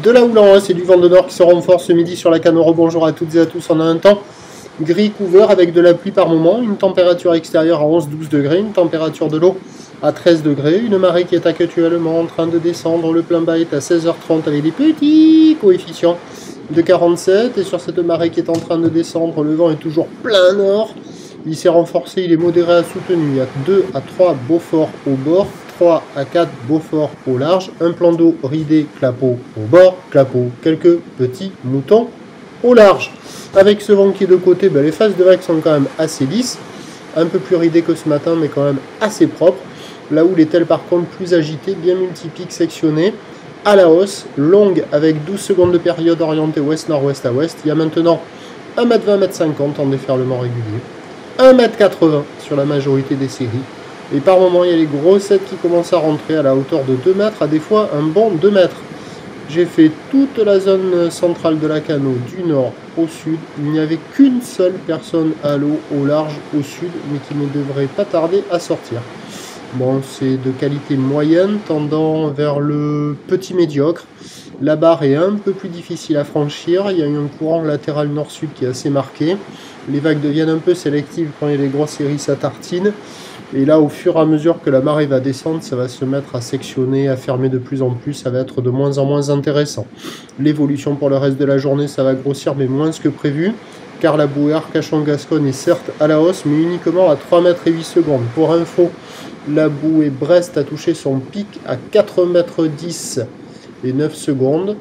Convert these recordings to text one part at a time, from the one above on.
De la houle en hausse et du vent de nord qui se renforce ce midi sur la Canoro. Bonjour à toutes et à tous. On a un temps gris couvert avec de la pluie par moment, une température extérieure à 11-12 degrés, une température de l'eau à 13 degrés, une marée qui est actuellement en train de descendre. Le plein bas est à 16h30 avec des petits coefficients de 47. Et sur cette marée qui est en train de descendre, le vent est toujours plein nord. Il s'est renforcé, il est modéré à soutenu. Il y a 2 à 3 Beaufort au bord, 3 à 4 Beaufort au large, un plan d'eau ridé, clapot au bord, clapot, quelques petits moutons au large. Avec ce vent qui est de côté, les faces de vagues sont quand même assez lisses, un peu plus ridées que ce matin, mais quand même assez propres. La houle est-elle par contre plus agitée, bien multipique, sectionnée, à la hausse, longue avec 12 secondes de période orientée ouest-nord-ouest à ouest. Il y a maintenant 1m20, 1m50 en déferlement régulier. 1m80 sur la majorité des séries. Et par moment, il y a les grossettes qui commencent à rentrer à la hauteur de 2 mètres, à des fois un bon 2 mètres. J'ai fait toute la zone centrale de la Cano, du nord au sud. Il n'y avait qu'une seule personne à l'eau au large au sud, mais qui ne devrait pas tarder à sortir. Bon, c'est de qualité moyenne, tendant vers le petit médiocre. La barre est un peu plus difficile à franchir. Il y a eu un courant latéral nord-sud qui est assez marqué. Les vagues deviennent un peu sélectives quand il y a les grosses séries, ça tartine. Et là, au fur et à mesure que la marée va descendre, ça va se mettre à sectionner, à fermer de plus en plus. Ça va être de moins en moins intéressant. L'évolution pour le reste de la journée, ça va grossir, mais moins que prévu. Car la bouée Arcachon-Gascogne est certes à la hausse, mais uniquement à 3 mètres et 8 secondes. Pour info, la bouée Brest a touché son pic à 4 mètres 10 et 9 secondes.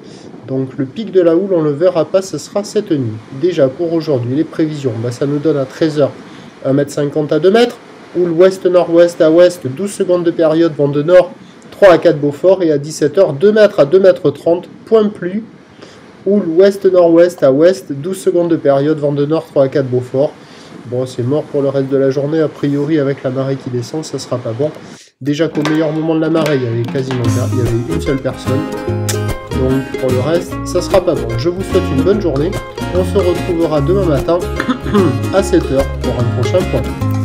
Donc le pic de la houle, on ne le verra pas, ce sera cette nuit. Déjà pour aujourd'hui, les prévisions, ça nous donne à 13h 1m50 à 2 mètres. Houle ouest-nord-ouest à ouest, 12 secondes de période, vent de nord, 3 à 4 Beaufort. Et à 17h, 2 mètres à 2 mètres 30, point pluie. Houle ouest-nord-ouest à ouest, 12 secondes de période, vent de nord, 3 à 4 Beaufort. Bon, c'est mort pour le reste de la journée. A priori, avec la marée qui descend, ça sera pas bon. Déjà qu'au meilleur moment de la marée, il y avait quasiment il y avait une seule personne. Donc pour le reste, ça sera pas bon. Je vous souhaite une bonne journée. On se retrouvera demain matin à 7h pour un prochain point.